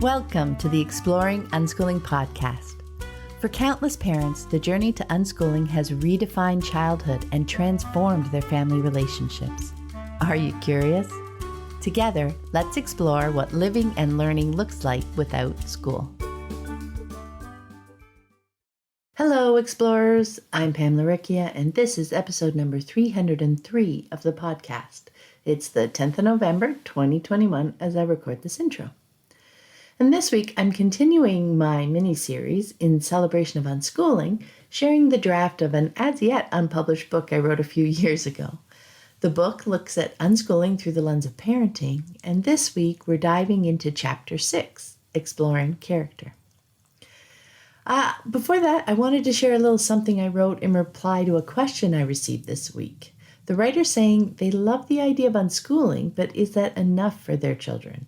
Welcome to the Exploring Unschooling podcast. For countless parents, the journey to unschooling has redefined childhood and transformed their family relationships. Are you curious? Together, let's explore what living and learning looks like without school. Hello, explorers. I'm Pam Laricchia, and this is episode number 303 of the podcast. It's the 10th of November, 2021, as I record this intro. And this week, I'm continuing my miniseries in Celebration of Unschooling, sharing the draft of an as-yet unpublished book I wrote a few years ago. The book looks at unschooling through the lens of parenting, and this week we're diving into Chapter 6, Exploring Character. Before that, I wanted to share a little something I wrote in reply to a question I received this week. The writer saying they love the idea of unschooling, but is that enough for their children?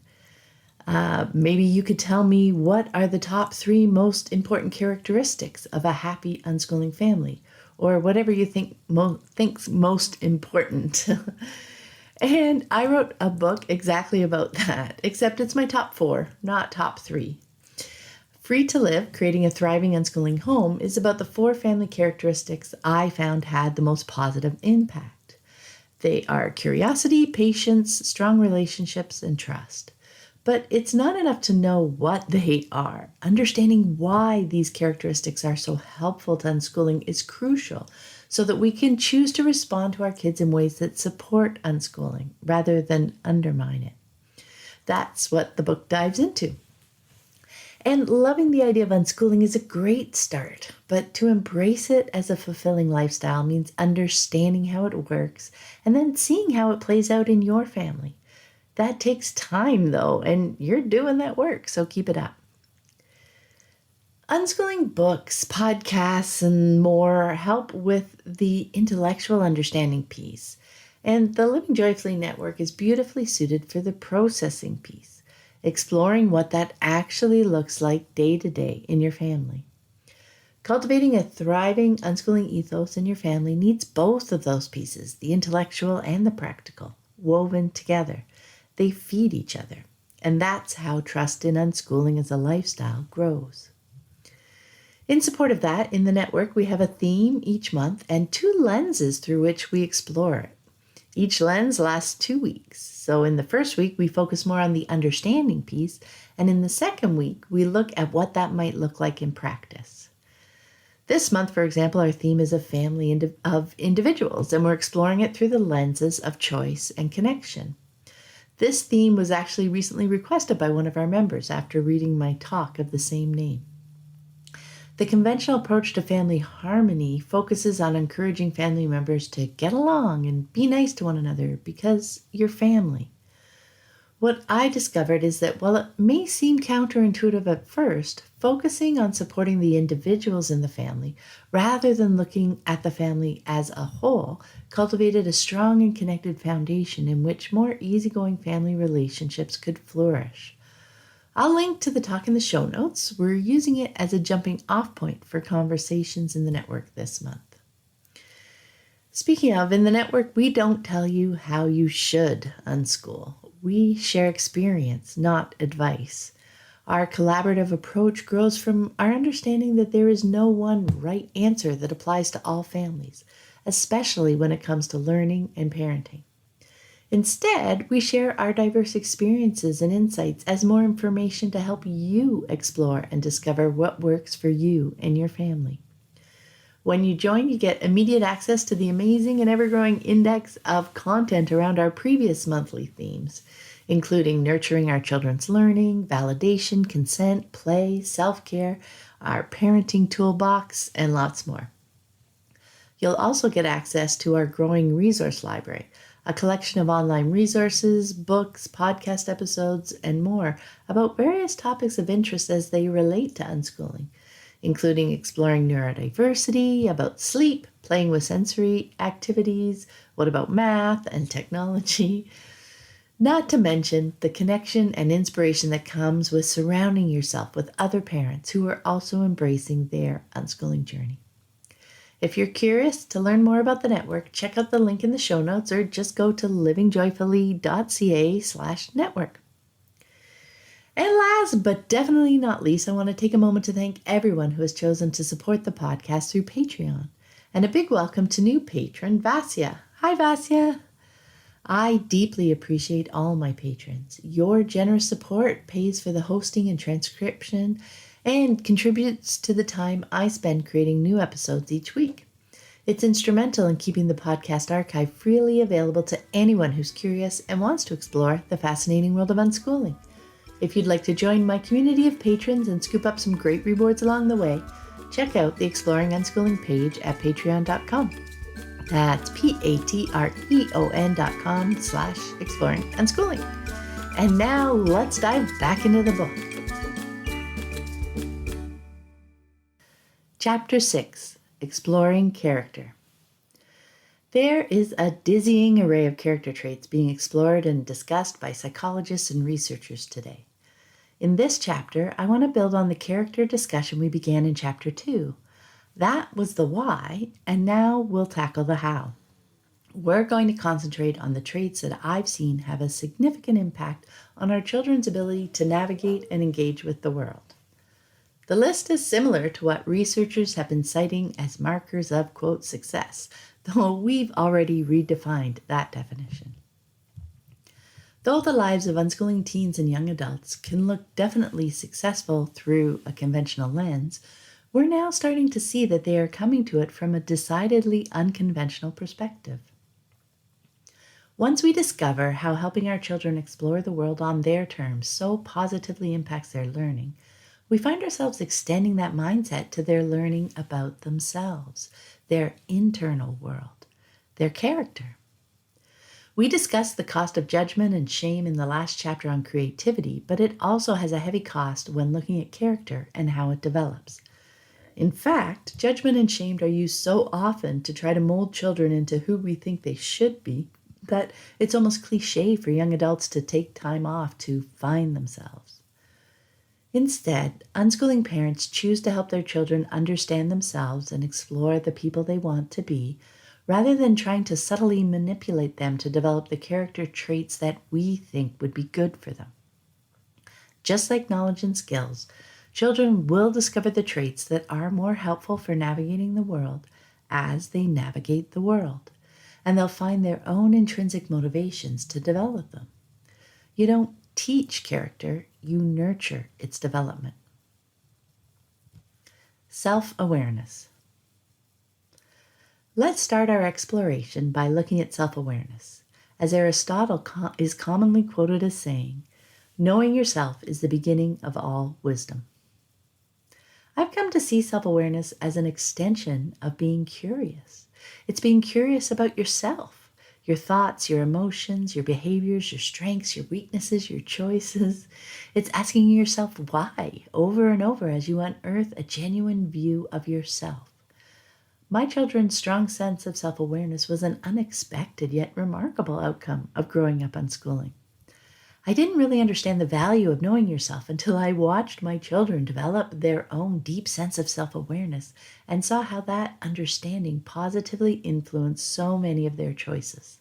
Maybe you could tell me what are the top 3 most important characteristics of a happy unschooling family, or whatever you think's most important. And I wrote a book exactly about that, except it's my top 4, not top 3. Free to Live, Creating a Thriving Unschooling Home is about the 4 family characteristics I found had the most positive impact. They are curiosity, patience, strong relationships, and trust. But it's not enough to know what they are. Understanding why these characteristics are so helpful to unschooling is crucial so that we can choose to respond to our kids in ways that support unschooling rather than undermine it. That's what the book dives into. And loving the idea of unschooling is a great start, but to embrace it as a fulfilling lifestyle means understanding how it works and then seeing how it plays out in your family. That takes time, though, and you're doing that work, so keep it up. Unschooling books, podcasts, and more help with the intellectual understanding piece, and the Living Joyfully Network is beautifully suited for the processing piece, exploring what that actually looks like day to day in your family. Cultivating a thriving unschooling ethos in your family needs both of those pieces, the intellectual and the practical, woven together. They feed each other, and that's how trust in unschooling as a lifestyle grows. In support of that, in the network, we have a theme each month and 2 lenses through which we explore it. Each lens lasts 2 weeks. So in the first week, we focus more on the understanding piece, and in the second week, we look at what that might look like in practice. This month, for example, our theme is a family of individuals, and we're exploring it through the lenses of choice and connection. This theme was actually recently requested by one of our members after reading my talk of the same name. The conventional approach to family harmony focuses on encouraging family members to get along and be nice to one another because you're family. What I discovered is that while it may seem counterintuitive at first, focusing on supporting the individuals in the family rather than looking at the family as a whole cultivated a strong and connected foundation in which more easygoing family relationships could flourish. I'll link to the talk in the show notes. We're using it as a jumping off point for conversations in the network this month. Speaking of, in the network, we don't tell you how you should unschool. We share experience, not advice. Our collaborative approach grows from our understanding that there is no one right answer that applies to all families, especially when it comes to learning and parenting. Instead, we share our diverse experiences and insights as more information to help you explore and discover what works for you and your family. When you join, you get immediate access to the amazing and ever-growing index of content around our previous monthly themes, including nurturing our children's learning, validation, consent, play, self-care, our parenting toolbox, and lots more. You'll also get access to our growing resource library, a collection of online resources, books, podcast episodes, and more about various topics of interest as they relate to unschooling, including exploring neurodiversity, about sleep, playing with sensory activities, what about math and technology, not to mention the connection and inspiration that comes with surrounding yourself with other parents who are also embracing their unschooling journey. If you're curious to learn more about the network, check out the link in the show notes or just go to livingjoyfully.ca/network. And last but definitely not least, I want to take a moment to thank everyone who has chosen to support the podcast through Patreon. And a big welcome to new patron, Vasya. Hi, Vasya. I deeply appreciate all my patrons. Your generous support pays for the hosting and transcription and contributes to the time I spend creating new episodes each week. It's instrumental in keeping the podcast archive freely available to anyone who's curious and wants to explore the fascinating world of unschooling. If you'd like to join my community of patrons and scoop up some great rewards along the way, check out the Exploring Unschooling page at patreon.com. That's patreon.com/exploring unschooling. And now let's dive back into the book. Chapter 6, Exploring Character. There is a dizzying array of character traits being explored and discussed by psychologists and researchers today. In this chapter, I want to build on the character discussion we began in Chapter 2. That was the why, and now we'll tackle the how. We're going to concentrate on the traits that I've seen have a significant impact on our children's ability to navigate and engage with the world. The list is similar to what researchers have been citing as markers of, quote, success, though we've already redefined that definition. Though the lives of unschooling teens and young adults can look definitely successful through a conventional lens, we're now starting to see that they are coming to it from a decidedly unconventional perspective. Once we discover how helping our children explore the world on their terms so positively impacts their learning, we find ourselves extending that mindset to their learning about themselves, their internal world, their character. We discussed the cost of judgment and shame in the last chapter on creativity, but it also has a heavy cost when looking at character and how it develops. In fact, judgment and shame are used so often to try to mold children into who we think they should be that it's almost cliche for young adults to take time off to find themselves. Instead, unschooling parents choose to help their children understand themselves and explore the people they want to be, rather than trying to subtly manipulate them to develop the character traits that we think would be good for them. Just like knowledge and skills, children will discover the traits that are more helpful for navigating the world as they navigate the world, and they'll find their own intrinsic motivations to develop them. You don't teach character, you nurture its development. Self-awareness. Let's start our exploration by looking at self-awareness, as Aristotle is commonly quoted as saying, "Knowing yourself is the beginning of all wisdom." I've come to see self-awareness as an extension of being curious. It's being curious about yourself, your thoughts, your emotions, your behaviors, your strengths, your weaknesses, your choices. It's asking yourself why over and over as you unearth a genuine view of yourself. My children's strong sense of self-awareness was an unexpected yet remarkable outcome of growing up unschooling. I didn't really understand the value of knowing yourself until I watched my children develop their own deep sense of self-awareness and saw how that understanding positively influenced so many of their choices.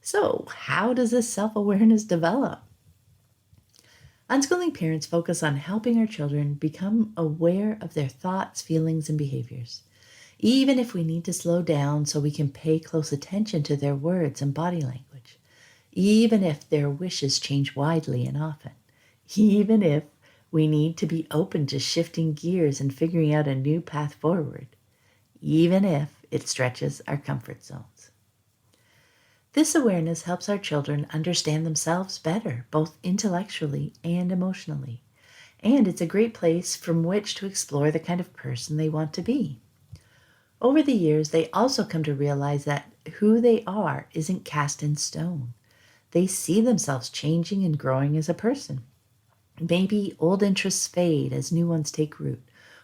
So, how does this self-awareness develop? Unschooling parents focus on helping our children become aware of their thoughts, feelings, and behaviors. Even if we need to slow down so we can pay close attention to their words and body language, even if their wishes change widely and often, even if we need to be open to shifting gears and figuring out a new path forward, even if it stretches our comfort zones. This awareness helps our children understand themselves better, both intellectually and emotionally, and it's a great place from which to explore the kind of person they want to be. Over the years, they also come to realize that who they are isn't cast in stone. They see themselves changing and growing as a person. Maybe old interests fade as new ones take root,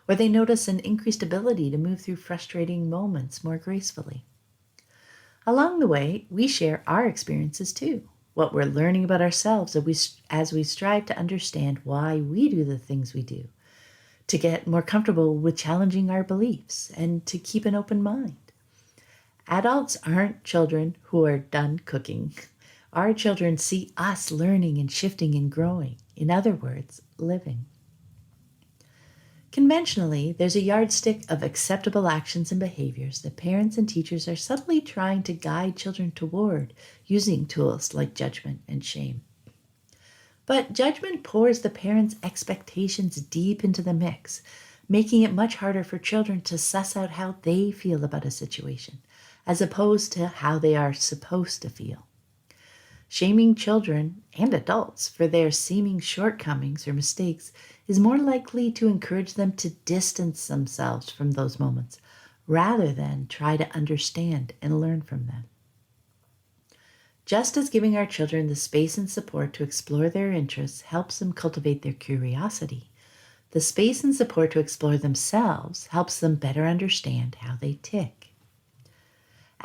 or they notice an increased ability to move through frustrating moments more gracefully. Along the way, we share our experiences too, what we're learning about ourselves as we strive to understand why we do the things we do, to get more comfortable with challenging our beliefs, and to keep an open mind. Adults aren't children who are done cooking. Our children see us learning and shifting and growing. In other words, living. Conventionally, there's a yardstick of acceptable actions and behaviors that parents and teachers are subtly trying to guide children toward using tools like judgment and shame. But judgment pours the parents' expectations deep into the mix, making it much harder for children to suss out how they feel about a situation, as opposed to how they are supposed to feel. Shaming children and adults for their seeming shortcomings or mistakes is more likely to encourage them to distance themselves from those moments rather than try to understand and learn from them. Just as giving our children the space and support to explore their interests helps them cultivate their curiosity, the space and support to explore themselves helps them better understand how they tick.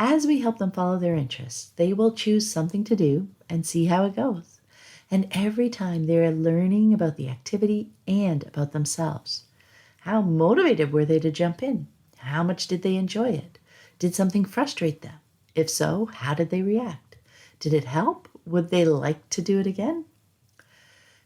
As we help them follow their interests, they will choose something to do and see how it goes. And every time they are learning about the activity and about themselves. How motivated were they to jump in? How much did they enjoy it? Did something frustrate them? If so, how did they react? Did it help? Would they like to do it again?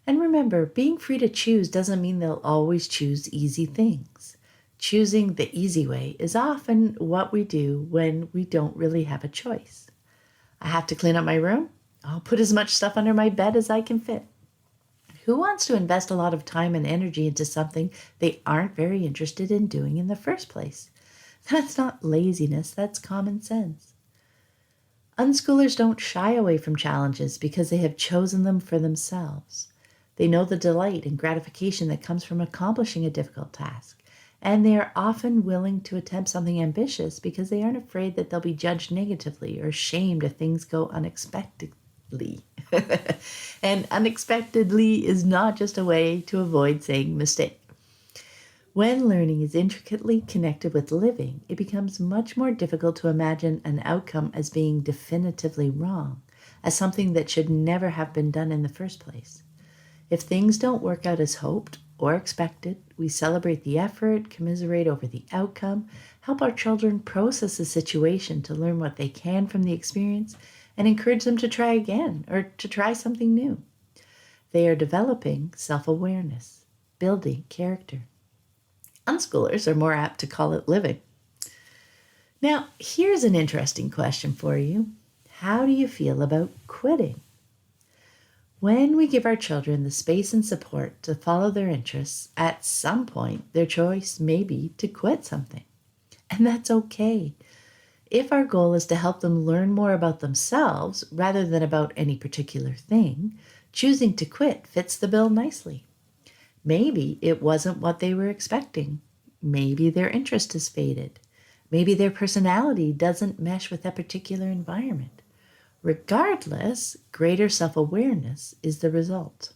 And remember, being free to choose doesn't mean they'll always choose easy things. Choosing the easy way is often what we do when we don't really have a choice. I have to clean up my room? I'll put as much stuff under my bed as I can fit. Who wants to invest a lot of time and energy into something they aren't very interested in doing in the first place? That's not laziness, that's common sense. Unschoolers don't shy away from challenges because they have chosen them for themselves. They know the delight and gratification that comes from accomplishing a difficult task, and they are often willing to attempt something ambitious because they aren't afraid that they'll be judged negatively or shamed if things go unexpectedly. And unexpectedly is not just a way to avoid saying mistake. When learning is intricately connected with living, it becomes much more difficult to imagine an outcome as being definitively wrong, as something that should never have been done in the first place. If things don't work out as hoped or expected, we celebrate the effort, commiserate over the outcome, help our children process the situation to learn what they can from the experience, and encourage them to try again or to try something new. They are developing self-awareness, building character. Unschoolers are more apt to call it living. Now, here's an interesting question for you. How do you feel about quitting? When we give our children the space and support to follow their interests, at some point their choice may be to quit something. And that's okay. If our goal is to help them learn more about themselves rather than about any particular thing, choosing to quit fits the bill nicely. Maybe it wasn't what they were expecting. Maybe their interest has faded. Maybe their personality doesn't mesh with that particular environment. Regardless, greater self-awareness is the result.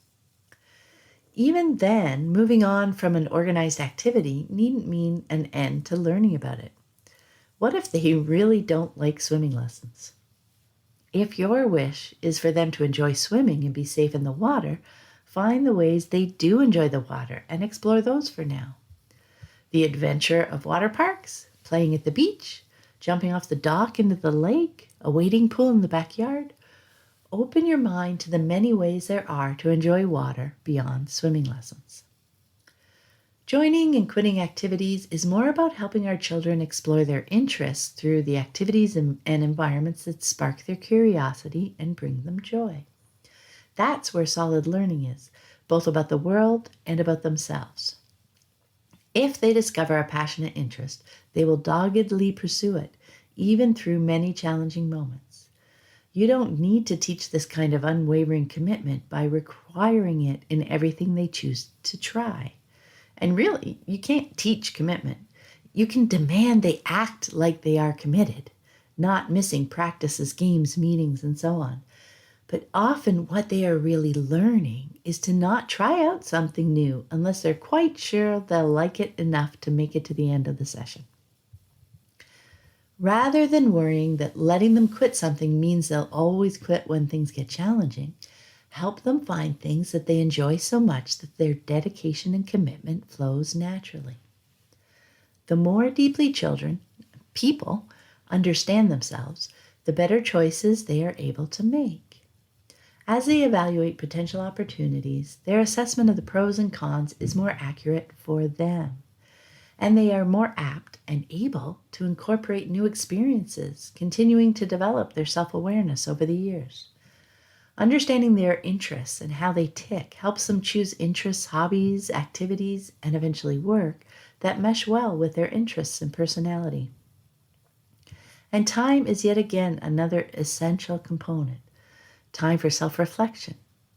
Even then, moving on from an organized activity needn't mean an end to learning about it. What if they really don't like swimming lessons? If your wish is for them to enjoy swimming and be safe in the water, find the ways they do enjoy the water and explore those for now. The adventure of water parks, playing at the beach, jumping off the dock into the lake, a wading pool in the backyard. Open your mind to the many ways there are to enjoy water beyond swimming lessons. Joining and quitting activities is more about helping our children explore their interests through the activities and environments that spark their curiosity and bring them joy. That's where solid learning is, both about the world and about themselves. If they discover a passionate interest, they will doggedly pursue it, even through many challenging moments. You don't need to teach this kind of unwavering commitment by requiring it in everything they choose to try. And really, you can't teach commitment. You can demand they act like they are committed, not missing practices, games, meetings, and so on. But often what they are really learning is to not try out something new unless they're quite sure they'll like it enough to make it to the end of the session. Rather than worrying that letting them quit something means they'll always quit when things get challenging, help them find things that they enjoy so much that their dedication and commitment flows naturally. The more deeply people, understand themselves, the better choices they are able to make. As they evaluate potential opportunities, their assessment of the pros and cons is more accurate for them, and they are more apt and able to incorporate new experiences, continuing to develop their self-awareness over the years. Understanding their interests and how they tick helps them choose interests, hobbies, activities, and eventually work that mesh well with their interests and personality. And time is yet again another essential component. Time for self-reflection,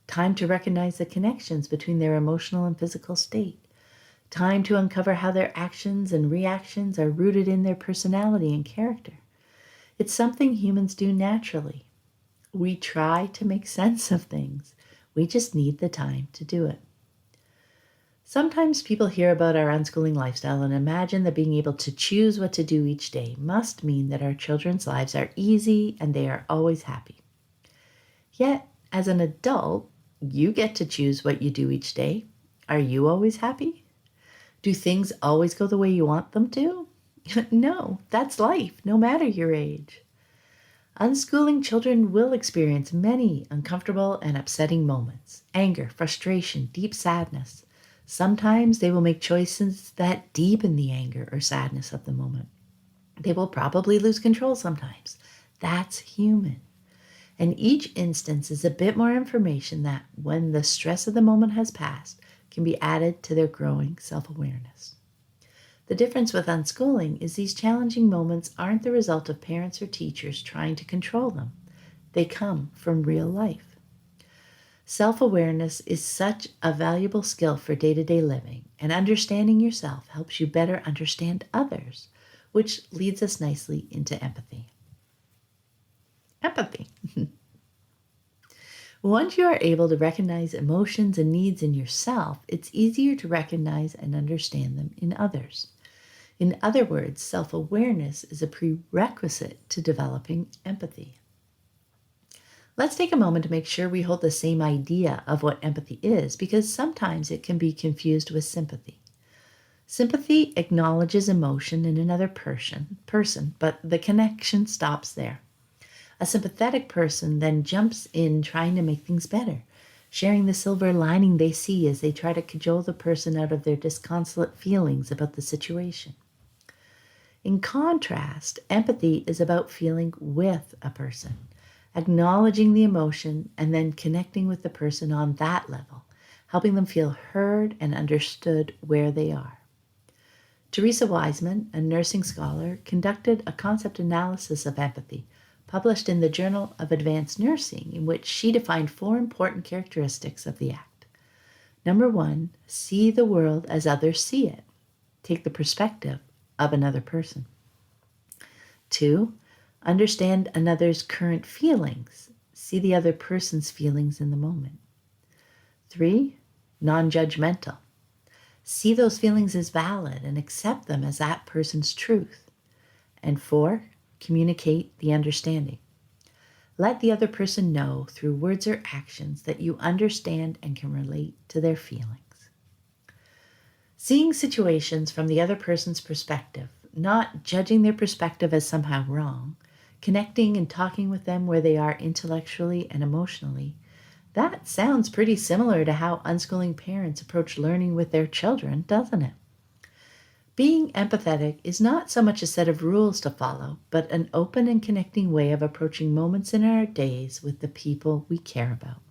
time to recognize the connections between their emotional and physical state, time to uncover how their actions and reactions are rooted in their personality and character. It's something humans do naturally. We try to make sense of things. We just need the time to do it. Sometimes people hear about our unschooling lifestyle and imagine that being able to choose what to do each day must mean that our children's lives are easy and they are always happy. Yet, as an adult, you get to choose what you do each day. Are you always happy? Do things always go the way you want them to? No, that's life, no matter your age. Unschooling children will experience many uncomfortable and upsetting moments, anger, frustration, deep sadness. Sometimes they will make choices that deepen the anger or sadness of the moment. They will probably lose control sometimes. That's human. And each instance is a bit more information that, when the stress of the moment has passed, can be added to their growing self-awareness. The difference with unschooling is these challenging moments aren't the result of parents or teachers trying to control them. They come from real life. Self-awareness is such a valuable skill for day-to-day living, and understanding yourself helps you better understand others, which leads us nicely into empathy. Empathy. Once you are able to recognize emotions and needs in yourself, it's easier to recognize and understand them in others. In other words, self-awareness is a prerequisite to developing empathy. Let's take a moment to make sure we hold the same idea of what empathy is, because sometimes it can be confused with sympathy. Sympathy acknowledges emotion in another person, but the connection stops there. A sympathetic person then jumps in trying to make things better, sharing the silver lining they see as they try to cajole the person out of their disconsolate feelings about the situation. In contrast, empathy is about feeling with a person, acknowledging the emotion and then connecting with the person on that level, helping them feel heard and understood where they are. Teresa Wiseman, a nursing scholar, conducted a concept analysis of empathy, published in the Journal of Advanced Nursing, in which she defined 4 important characteristics of the act. Number 1, see the world as others see it. Take the perspective of another person. 2, understand another's current feelings. See the other person's feelings in the moment. 3, non-judgmental. See those feelings as valid and accept them as that person's truth. And 4, communicate the understanding. Let the other person know through words or actions that you understand and can relate to their feelings. Seeing situations from the other person's perspective, not judging their perspective as somehow wrong, connecting and talking with them where they are intellectually and emotionally, that sounds pretty similar to how unschooling parents approach learning with their children, doesn't it? Being empathetic is not so much a set of rules to follow, but an open and connecting way of approaching moments in our days with the people we care about.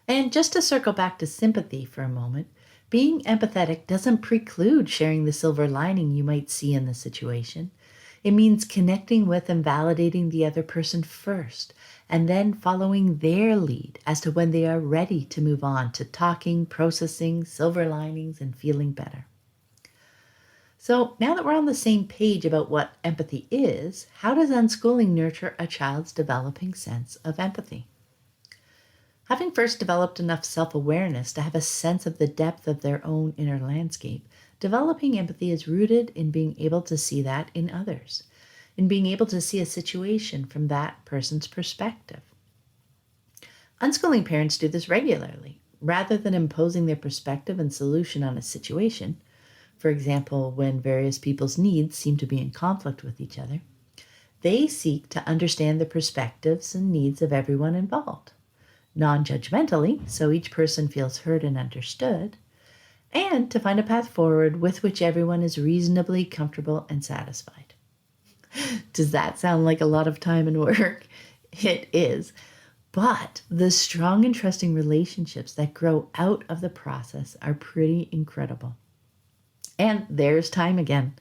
And just to circle back to sympathy for a moment, being empathetic doesn't preclude sharing the silver lining you might see in the situation. It means connecting with and validating the other person first, and then following their lead as to when they are ready to move on to talking, processing, silver linings, and feeling better. So now that we're on the same page about what empathy is, how does unschooling nurture a child's developing sense of empathy? Having first developed enough self-awareness to have a sense of the depth of their own inner landscape, developing empathy is rooted in being able to see that in others, in being able to see a situation from that person's perspective. Unschooling parents do this regularly. Rather than imposing their perspective and solution on a situation, for example, when various people's needs seem to be in conflict with each other, They seek to understand the perspectives and needs of everyone involved, non-judgmentally, so each person feels heard and understood, and to find a path forward with which everyone is reasonably comfortable and satisfied. Does that sound like a lot of time and work? It is. But the strong and trusting relationships that grow out of the process are pretty incredible. And there's time again.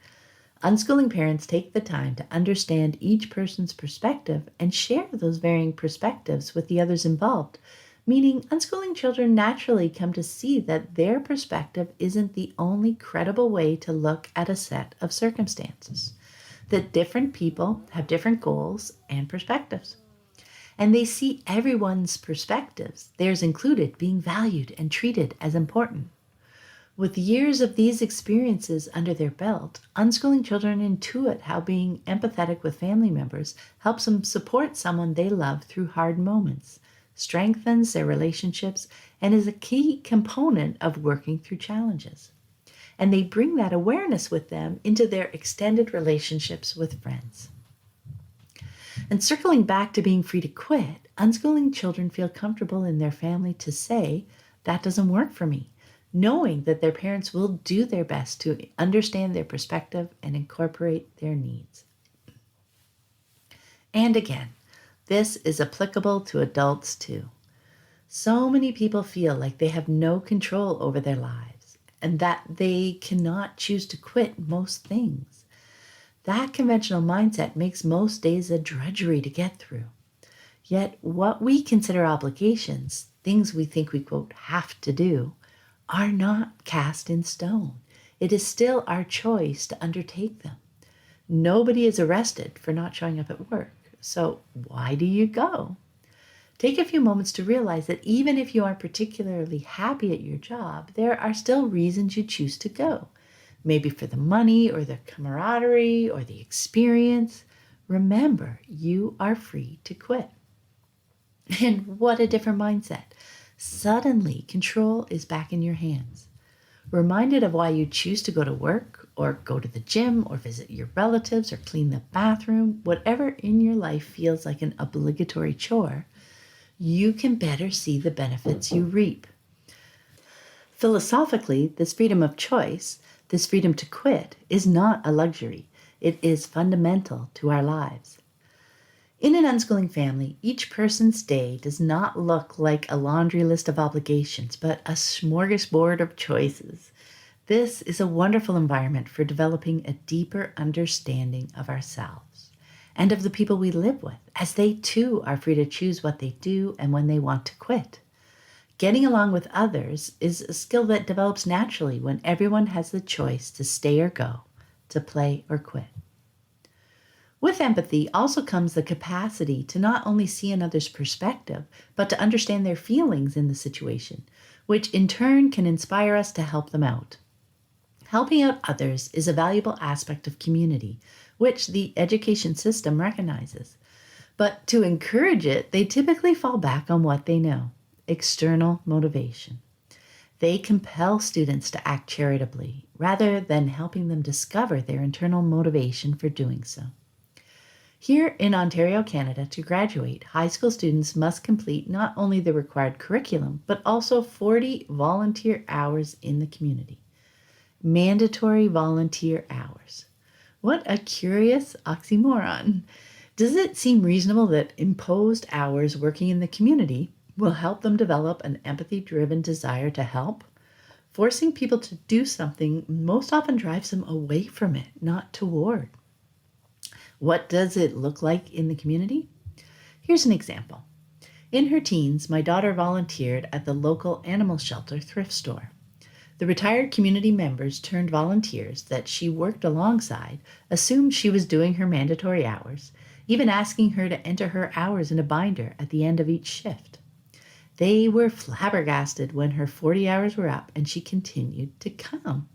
Unschooling parents take the time to understand each person's perspective and share those varying perspectives with the others involved, meaning unschooling children naturally come to see that their perspective isn't the only credible way to look at a set of circumstances, that different people have different goals and perspectives. And they see everyone's perspectives, theirs included, being valued and treated as important. With years of these experiences under their belt, unschooling children intuit how being empathetic with family members helps them support someone they love through hard moments, strengthens their relationships, and is a key component of working through challenges. And they bring that awareness with them into their extended relationships with friends. And circling back to being free to quit, unschooling children feel comfortable in their family to say, that doesn't work for me, knowing that their parents will do their best to understand their perspective and incorporate their needs. And again, this is applicable to adults too. So many people feel like they have no control over their lives and that they cannot choose to quit most things. That conventional mindset makes most days a drudgery to get through. Yet what we consider obligations, things we think we, quote, have to do, are not cast in stone. It is still our choice to undertake them. Nobody is arrested for not showing up at work. So why do you go? Take a few moments to realize that even if you aren't particularly happy at your job, there are still reasons you choose to go. Maybe for the money or the camaraderie or the experience. Remember, you are free to quit. And what a different mindset. Suddenly, control is back in your hands. Reminded of why you choose to go to work or go to the gym or visit your relatives or clean the bathroom, whatever in your life feels like an obligatory chore, you can better see the benefits you reap. Philosophically, this freedom of choice, this freedom to quit, is not a luxury. It is fundamental to our lives. In an unschooling family, each person's day does not look like a laundry list of obligations, but a smorgasbord of choices. This is a wonderful environment for developing a deeper understanding of ourselves and of the people we live with, as they too are free to choose what they do and when they want to quit. Getting along with others is a skill that develops naturally when everyone has the choice to stay or go, to play or quit. With empathy also comes the capacity to not only see another's perspective, but to understand their feelings in the situation, which in turn can inspire us to help them out. Helping out others is a valuable aspect of community, which the education system recognizes. But to encourage it, they typically fall back on what they know: external motivation. They compel students to act charitably rather than helping them discover their internal motivation for doing so. Here in Ontario, Canada, to graduate, high school students must complete not only the required curriculum, but also 40 volunteer hours in the community. Mandatory volunteer hours. What a curious oxymoron. Does it seem reasonable that imposed hours working in the community will help them develop an empathy-driven desire to help? Forcing people to do something most often drives them away from it, not toward. What does it look like in the community? Here's an example. In her teens, my daughter volunteered at the local animal shelter thrift store. The retired community members turned volunteers that she worked alongside assumed she was doing her mandatory hours, even asking her to enter her hours in a binder at the end of each shift. They were flabbergasted when her 40 hours were up and she continued to come.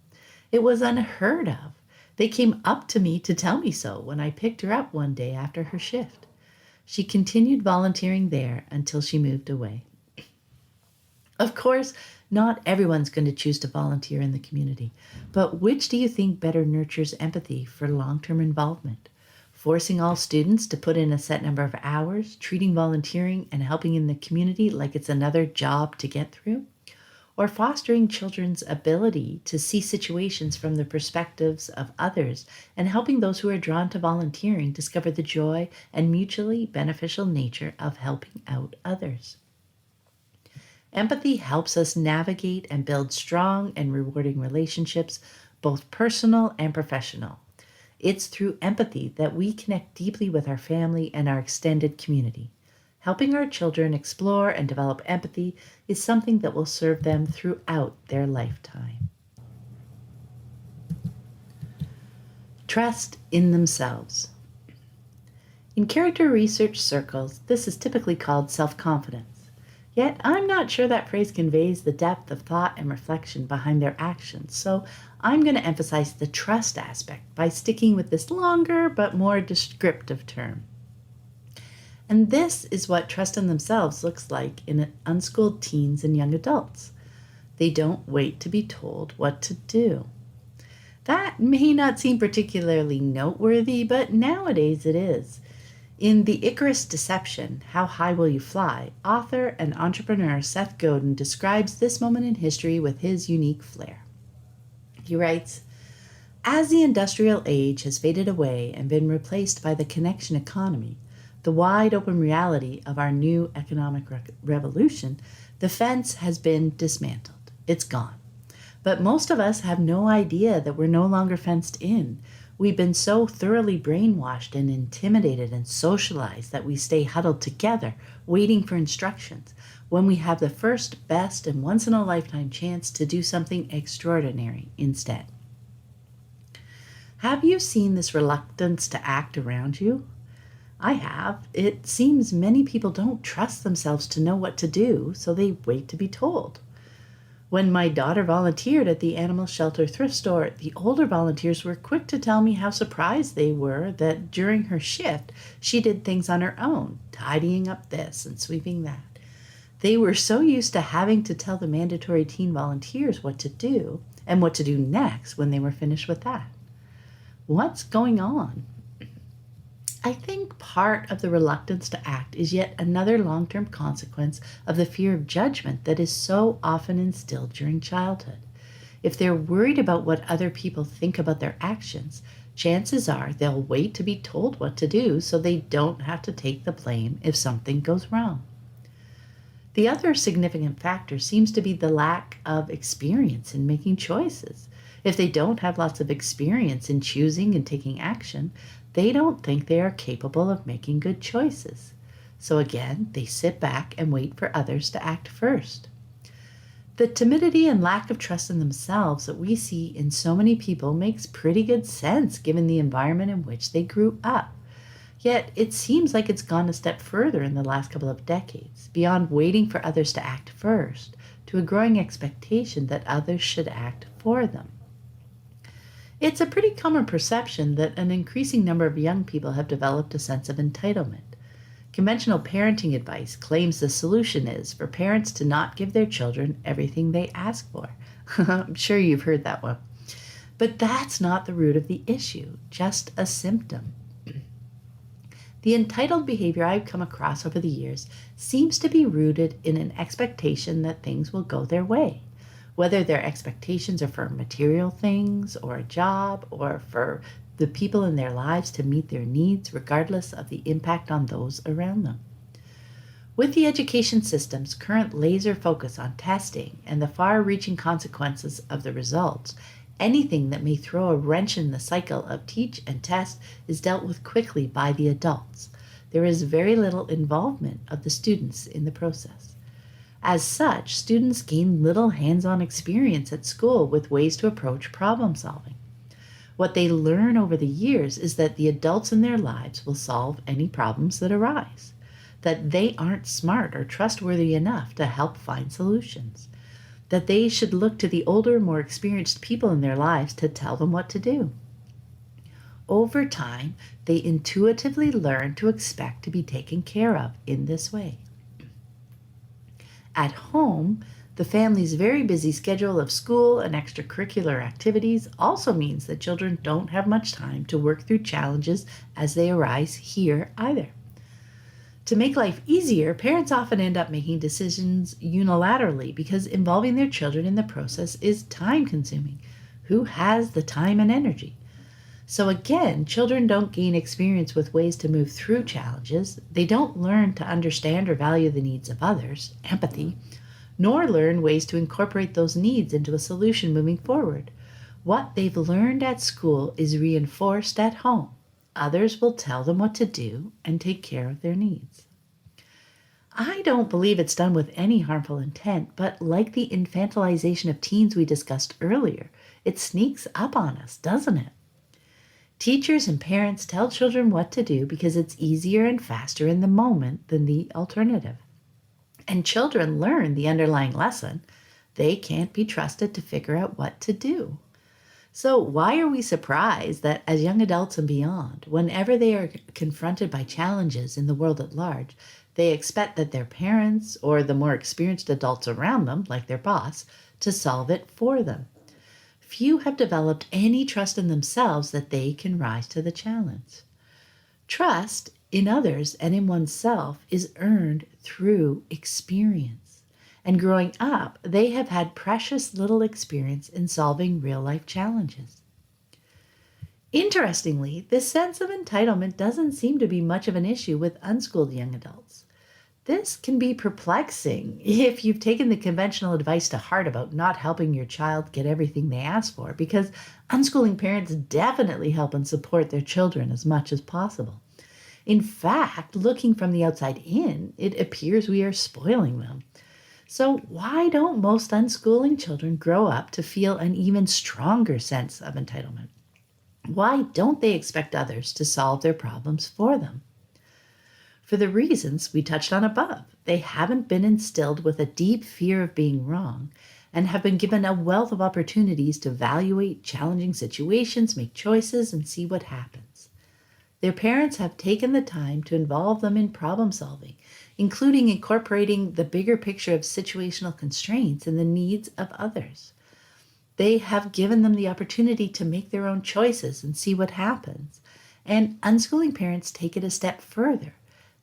It was unheard of. They came up to me to tell me so when I picked her up one day after her shift. She continued volunteering there until she moved away. Of course, not everyone's going to choose to volunteer in the community, but which do you think better nurtures empathy for long-term involvement? forcing all students to put in a set number of hours, treating volunteering and helping in the community like it's another job to get through, or fostering children's ability to see situations from the perspectives of others and helping those who are drawn to volunteering discover the joy and mutually beneficial nature of helping out others. Empathy helps us navigate and build strong and rewarding relationships, both personal and professional. It's through empathy that we connect deeply with our family and our extended community. Helping our children explore and develop empathy is something that will serve them throughout their lifetime. Trust in themselves. In character research circles, this is typically called self-confidence. Yet, I'm not sure that phrase conveys the depth of thought and reflection behind their actions, so I'm going to emphasize the trust aspect by sticking with this longer but more descriptive term. And this is what trust in themselves looks like in unschooled teens and young adults. They don't wait to be told what to do. That may not seem particularly noteworthy, but nowadays it is. In The Icarus Deception, How High Will You Fly?, author and entrepreneur Seth Godin describes this moment in history with his unique flair. He writes, "As the industrial age has faded away and been replaced by the connection economy, the wide open reality of our new economic revolution, the fence has been dismantled. It's gone. But most of us have no idea that we're no longer fenced in. We've been so thoroughly brainwashed and intimidated and socialized that we stay huddled together, waiting for instructions, when we have the first, best, and once-in-a-lifetime chance to do something extraordinary instead." Have you seen this reluctance to act around you? I have. It seems many people don't trust themselves to know what to do, so they wait to be told. When my daughter volunteered at the animal shelter thrift store, the older volunteers were quick to tell me how surprised they were that during her shift, she did things on her own, tidying up this and sweeping that. They were so used to having to tell the mandatory teen volunteers what to do and what to do next when they were finished with that. What's going on? I think part of the reluctance to act is yet another long-term consequence of the fear of judgment that is so often instilled during childhood. If they're worried about what other people think about their actions, chances are they'll wait to be told what to do so they don't have to take the blame if something goes wrong. The other significant factor seems to be the lack of experience in making choices. If they don't have lots of experience in choosing and taking action, they don't think they are capable of making good choices. So again, they sit back and wait for others to act first. The timidity and lack of trust in themselves that we see in so many people makes pretty good sense given the environment in which they grew up. Yet it seems like it's gone a step further in the last couple of decades, beyond waiting for others to act first, to a growing expectation that others should act for them. It's a pretty common perception that an increasing number of young people have developed a sense of entitlement. Conventional parenting advice claims the solution is for parents to not give their children everything they ask for. I'm sure you've heard that one. But that's not the root of the issue, just a symptom. The entitled behavior I've come across over the years seems to be rooted in an expectation that things will go their way. Whether their expectations are for material things or a job or for the people in their lives to meet their needs, regardless of the impact on those around them. With the education system's current laser focus on testing and the far-reaching consequences of the results, anything that may throw a wrench in the cycle of teach and test is dealt with quickly by the adults. There is very little involvement of the students in the process. As such, students gain little hands-on experience at school with ways to approach problem solving. What they learn over the years is that the adults in their lives will solve any problems that arise, that they aren't smart or trustworthy enough to help find solutions, that they should look to the older, more experienced people in their lives to tell them what to do. Over time, they intuitively learn to expect to be taken care of in this way. At home, The family's very busy schedule of school and extracurricular activities also means that children don't have much time to work through challenges as they arise here either. To make life easier, parents often end up making decisions unilaterally because involving their children in the process is time consuming. Who has the time and energy? So again, children don't gain experience with ways to move through challenges. They don't learn to understand or value the needs of others, empathy, nor learn ways to incorporate those needs into a solution moving forward. What they've learned at school is reinforced at home. Others will tell them what to do and take care of their needs. I don't believe it's done with any harmful intent, but like the infantilization of teens we discussed earlier, it sneaks up on us, doesn't it? Teachers and parents tell children what to do because it's easier and faster in the moment than the alternative. And children learn the underlying lesson. They can't be trusted to figure out what to do. So why are we surprised that as young adults and beyond, whenever they are confronted by challenges in the world at large, they expect that their parents or the more experienced adults around them, like their boss, to solve it for them? Few have developed any trust in themselves that they can rise to the challenge. Trust in others and in oneself is earned through experience. And growing up, they have had precious little experience in solving real-life challenges. Interestingly, this sense of entitlement doesn't seem to be much of an issue with unschooled young adults. This can be perplexing if you've taken the conventional advice to heart about not helping your child get everything they ask for, because unschooling parents definitely help and support their children as much as possible. In fact, looking from the outside in, it appears we are spoiling them. So why don't most unschooling children grow up to feel an even stronger sense of entitlement? Why don't they expect others to solve their problems for them? For the reasons we touched on above, they haven't been instilled with a deep fear of being wrong and have been given a wealth of opportunities to evaluate challenging situations, make choices, and see what happens. Their parents have taken the time to involve them in problem solving, including incorporating the bigger picture of situational constraints and the needs of others. They have given them the opportunity to make their own choices and see what happens. And unschooling parents take it a step further.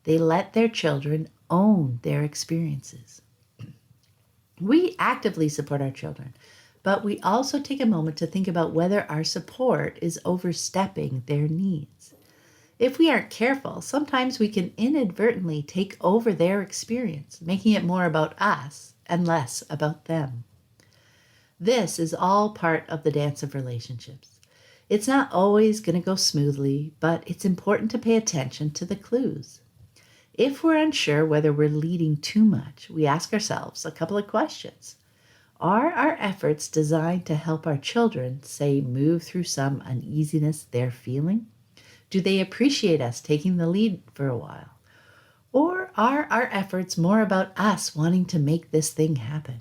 They let their children own their experiences. We actively support our children, but we also take a moment to think about whether our support is overstepping their needs. If we aren't careful, sometimes we can inadvertently take over their experience, making it more about us and less about them. This is all part of the dance of relationships. It's not always going to go smoothly, but it's important to pay attention to the clues. If we're unsure whether we're leading too much, we ask ourselves a couple of questions. Are our efforts designed to help our children, say, move through some uneasiness they're feeling? Do they appreciate us taking the lead for a while? Or are our efforts more about us wanting to make this thing happen?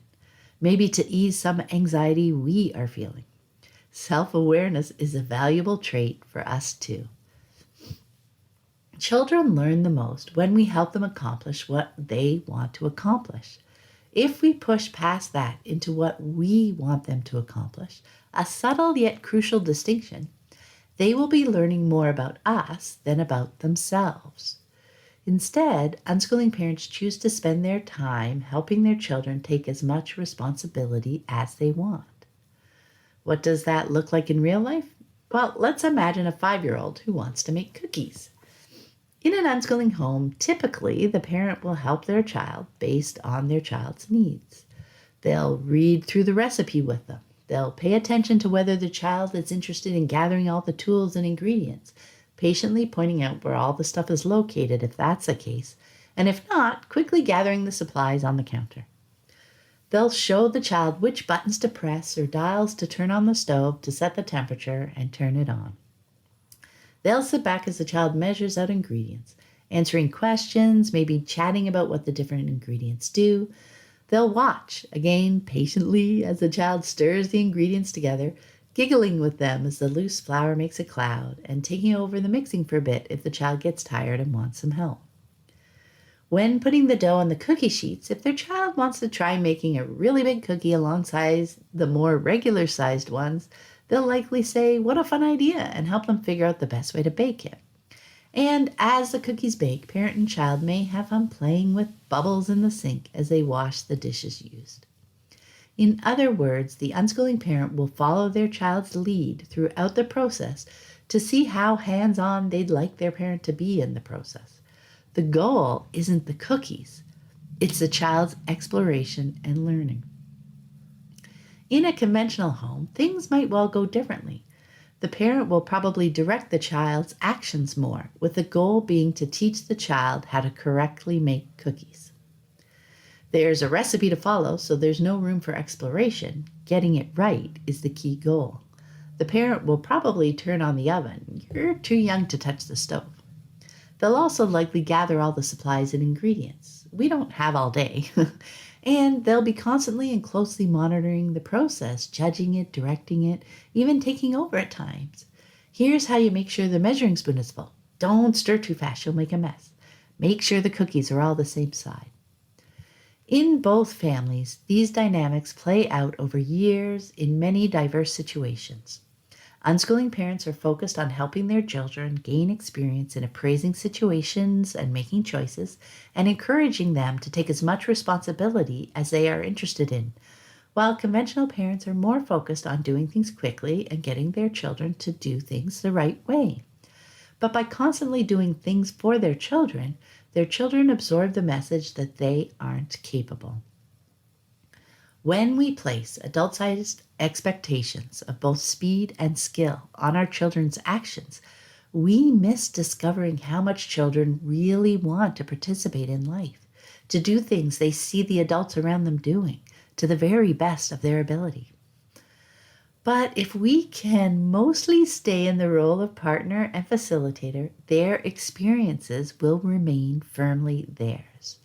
Maybe to ease some anxiety we are feeling. Self-awareness is a valuable trait for us too. Children learn the most when we help them accomplish what they want to accomplish. If we push past that into what we want them to accomplish, a subtle yet crucial distinction, they will be learning more about us than about themselves. Instead, unschooling parents choose to spend their time helping their children take as much responsibility as they want. What does that look like in real life? Well, let's imagine a 5-year-old who wants to make cookies. In an unschooling home, typically the parent will help their child based on their child's needs. They'll read through the recipe with them. They'll pay attention to whether the child is interested in gathering all the tools and ingredients, patiently pointing out where all the stuff is located if that's the case, and if not, quickly gathering the supplies on the counter. They'll show the child which buttons to press or dials to turn on the stove to set the temperature and turn it on. They'll sit back as the child measures out ingredients, answering questions, maybe chatting about what the different ingredients do. They'll watch, again patiently, as the child stirs the ingredients together, giggling with them as the loose flour makes a cloud, and taking over the mixing for a bit if the child gets tired and wants some help. When putting the dough on the cookie sheets, if their child wants to try making a really big cookie alongside the more regular sized ones, they'll likely say, "What a fun idea," and help them figure out the best way to bake it. And as the cookies bake, parent and child may have fun playing with bubbles in the sink as they wash the dishes used. In other words, the unschooling parent will follow their child's lead throughout the process to see how hands on they'd like their parent to be in the process. The goal isn't the cookies, it's the child's exploration and learning. In a conventional home, things might well go differently. The parent will probably direct the child's actions more, with the goal being to teach the child how to correctly make cookies. There's a recipe to follow, so there's no room for exploration. Getting it right is the key goal. The parent will probably turn on the oven. You're too young to touch the stove. They'll also likely gather all the supplies and ingredients. We don't have all day. And they'll be constantly and closely monitoring the process, judging it, directing it, even taking over at times. Here's how you make sure the measuring spoon is full. Don't stir too fast, you'll make a mess. Make sure the cookies are all the same size. In both families, these dynamics play out over years in many diverse situations. Unschooling parents are focused on helping their children gain experience in appraising situations and making choices, and encouraging them to take as much responsibility as they are interested in, while conventional parents are more focused on doing things quickly and getting their children to do things the right way. But by constantly doing things for their children absorb the message that they aren't capable. When we place adult-sized expectations of both speed and skill on our children's actions, we miss discovering how much children really want to participate in life, to do things they see the adults around them doing, to the very best of their ability. But if we can mostly stay in the role of partner and facilitator, their experiences will remain firmly theirs.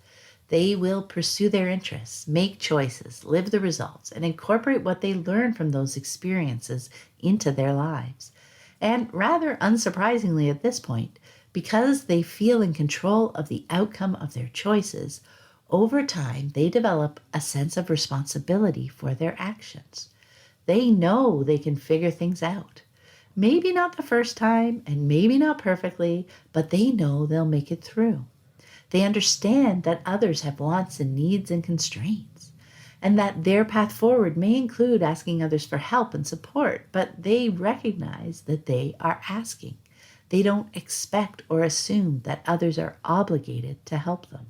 They will pursue their interests, make choices, live the results, and incorporate what they learn from those experiences into their lives. And rather unsurprisingly at this point, because they feel in control of the outcome of their choices, over time they develop a sense of responsibility for their actions. They know they can figure things out. Maybe not the first time, and maybe not perfectly, but they know they'll make it through. They understand that others have wants and needs and constraints, and that their path forward may include asking others for help and support, but they recognize that they are asking. They don't expect or assume that others are obligated to help them.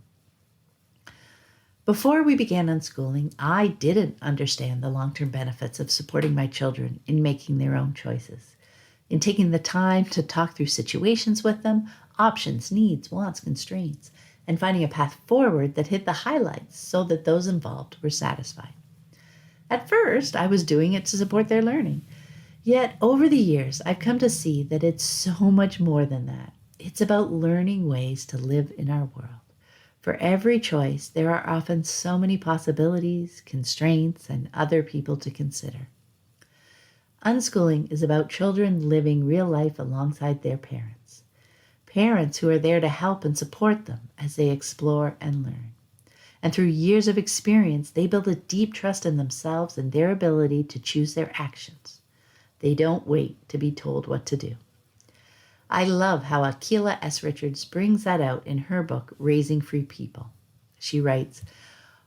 Before we began unschooling, I didn't understand the long-term benefits of supporting my children in making their own choices, in taking the time to talk through situations with them, options, needs, wants, constraints, and finding a path forward that hit the highlights so that those involved were satisfied. At first, I was doing it to support their learning. Yet, over the years, I've come to see that it's so much more than that. It's about learning ways to live in our world. For every choice, there are often so many possibilities, constraints, and other people to consider. Unschooling is about children living real life alongside their parents. Parents who are there to help and support them as they explore and learn. And through years of experience, they build a deep trust in themselves and their ability to choose their actions. They don't wait to be told what to do. I love how Akilah S. Richards brings that out in her book, Raising Free People. She writes,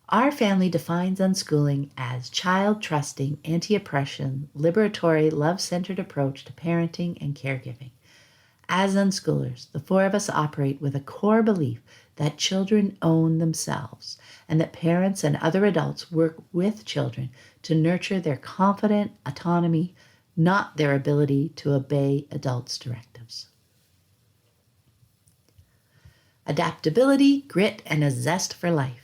"Our family defines unschooling as child-trusting, anti-oppression, liberatory, love-centered approach to parenting and caregiving. As unschoolers, the four of us operate with a core belief that children own themselves and that parents and other adults work with children to nurture their confident autonomy, not their ability to obey adults' directives." Adaptability, grit, and a zest for life.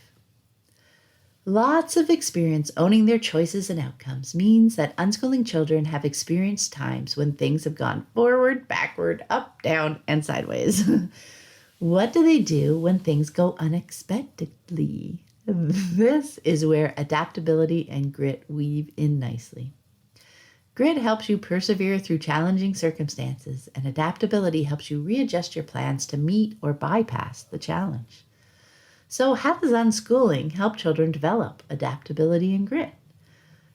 Lots of experience owning their choices and outcomes means that unschooling children have experienced times when things have gone forward, backward, up, down, and sideways. What do they do when things go unexpectedly? This is where adaptability and grit weave in nicely. Grit helps you persevere through challenging circumstances, and adaptability helps you readjust your plans to meet or bypass the challenge. So, how does unschooling help children develop adaptability and grit?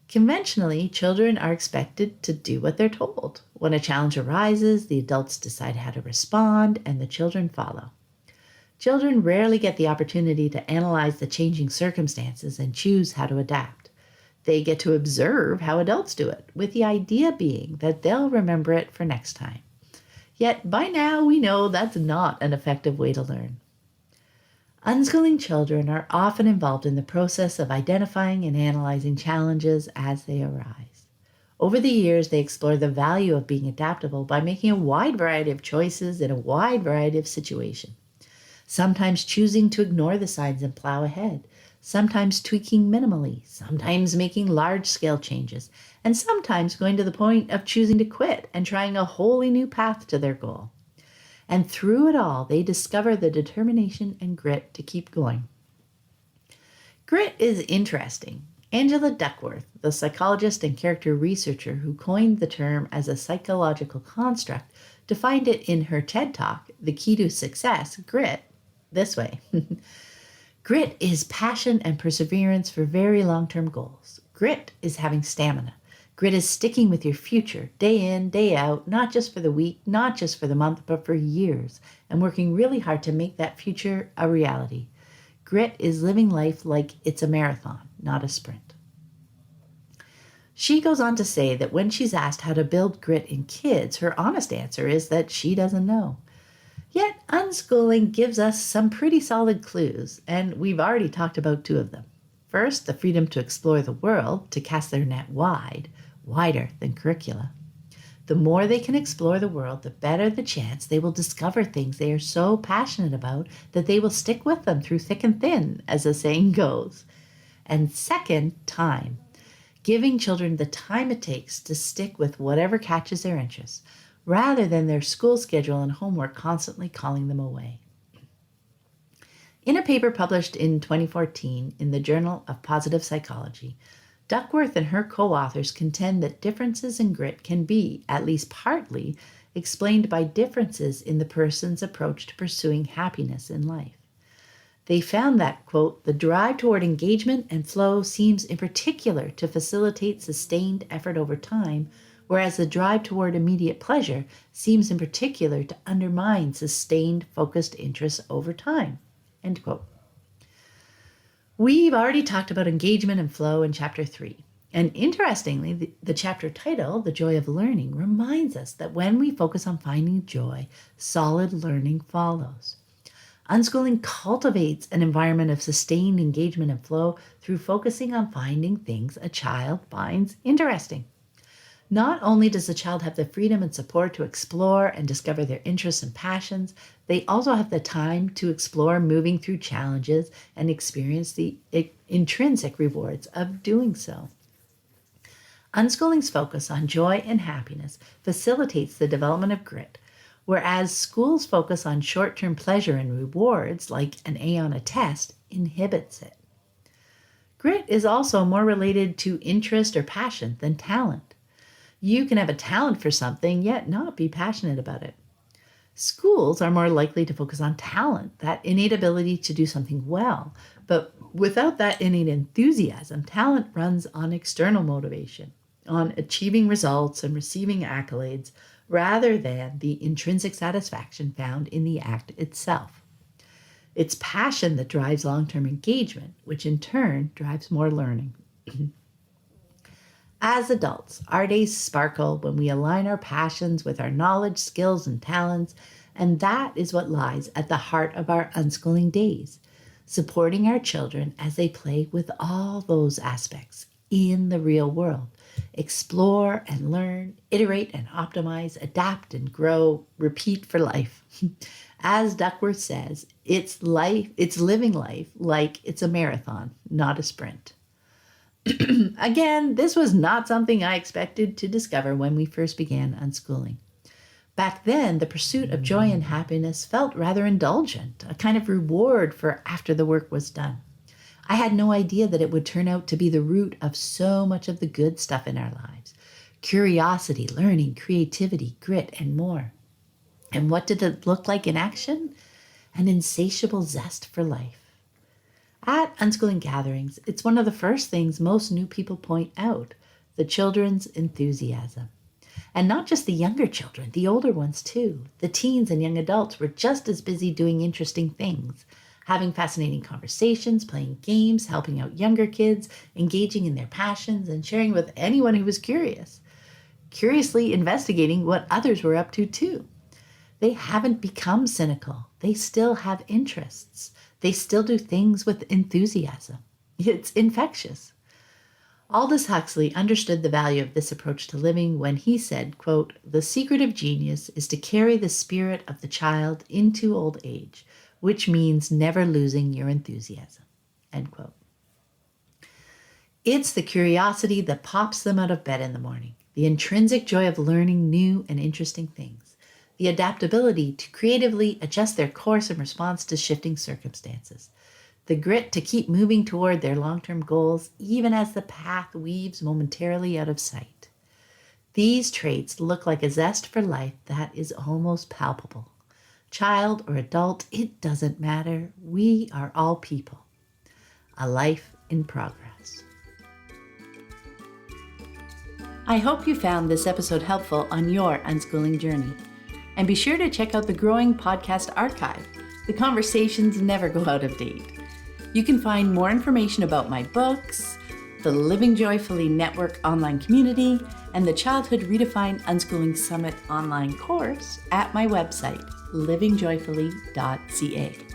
Conventionally, children are expected to do what they're told. When a challenge arises, the adults decide how to respond, and the children follow. Children rarely get the opportunity to analyze the changing circumstances and choose how to adapt. They get to observe how adults do it, with the idea being that they'll remember it for next time. Yet by now we know that's not an effective way to learn. Unschooling children are often involved in the process of identifying and analyzing challenges as they arise. Over the years, they explore the value of being adaptable by making a wide variety of choices in a wide variety of situations. Sometimes choosing to ignore the signs and plow ahead, sometimes tweaking minimally, sometimes making large-scale changes, and sometimes going to the point of choosing to quit and trying a wholly new path to their goal. And through it all, they discover the determination and grit to keep going. Grit is interesting. Angela Duckworth, the psychologist and character researcher who coined the term as a psychological construct, defined it in her TED Talk, The Key to Success, Grit, this way. Grit is passion and perseverance for very long-term goals. Grit is having stamina. Grit is sticking with your future, day in, day out, not just for the week, not just for the month, but for years, and working really hard to make that future a reality. Grit is living life like it's a marathon, not a sprint. She goes on to say that when she's asked how to build grit in kids, her honest answer is that she doesn't know. Yet unschooling gives us some pretty solid clues, and we've already talked about two of them. First, the freedom to explore the world, to cast their net wide, wider than curricula. The more they can explore the world, the better the chance they will discover things they are so passionate about that they will stick with them through thick and thin, as the saying goes. And second, time. Giving children the time it takes to stick with whatever catches their interest, rather than their school schedule and homework constantly calling them away. In a paper published in 2014 in the Journal of Positive Psychology, Duckworth and her co-authors contend that differences in grit can be, at least partly, explained by differences in the person's approach to pursuing happiness in life. They found that, quote, the drive toward engagement and flow seems in particular to facilitate sustained effort over time, whereas the drive toward immediate pleasure seems in particular to undermine sustained, focused interest over time, end quote. We've already talked about engagement and flow in Chapter 3. And interestingly, the chapter title, The Joy of Learning, reminds us that when we focus on finding joy, solid learning follows. Unschooling cultivates an environment of sustained engagement and flow through focusing on finding things a child finds interesting. Not only does the child have the freedom and support to explore and discover their interests and passions, they also have the time to explore moving through challenges and experience the intrinsic rewards of doing so. Unschooling's focus on joy and happiness facilitates the development of grit, whereas school's focus on short-term pleasure and rewards, like an A on a test, inhibits it. Grit is also more related to interest or passion than talent. You can have a talent for something, yet not be passionate about it. Schools are more likely to focus on talent, that innate ability to do something well. But without that innate enthusiasm, talent runs on external motivation, on achieving results and receiving accolades, rather than the intrinsic satisfaction found in the act itself. It's passion that drives long-term engagement, which in turn drives more learning. As adults, our days sparkle when we align our passions with our knowledge, skills, and talents, and that is what lies at the heart of our unschooling days, supporting our children as they play with all those aspects in the real world. Explore and learn, iterate and optimize, adapt and grow, repeat for life. As Duckworth says, it's living life like it's a marathon, not a sprint. Again, this was not something I expected to discover when we first began unschooling. Back then, the pursuit of joy and happiness felt rather indulgent, a kind of reward for after the work was done. I had no idea that it would turn out to be the root of so much of the good stuff in our lives. Curiosity, learning, creativity, grit, and more. And what did it look like in action? An insatiable zest for life. At unschooling gatherings, it's one of the first things most new people point out, the children's enthusiasm. And not just the younger children, the older ones too. The teens and young adults were just as busy doing interesting things, having fascinating conversations, playing games, helping out younger kids, engaging in their passions, and sharing with anyone who was curious. Curiously investigating what others were up to too. They haven't become cynical. They still have interests. They still do things with enthusiasm. It's infectious. Aldous Huxley understood the value of this approach to living when he said, quote, "The secret of genius is to carry the spirit of the child into old age, which means never losing your enthusiasm," end quote. It's the curiosity that pops them out of bed in the morning, the intrinsic joy of learning new and interesting things, the adaptability to creatively adjust their course in response to shifting circumstances, the grit to keep moving toward their long-term goals even as the path weaves momentarily out of sight. These traits look like a zest for life that is almost palpable. Child or adult, it doesn't matter. We are all people. A life in progress. I hope you found this episode helpful on your unschooling journey. And be sure to check out the growing podcast archive. The conversations never go out of date. You can find more information about my books, the Living Joyfully Network online community, and the Childhood Redefined Unschooling Summit online course at my website, livingjoyfully.ca.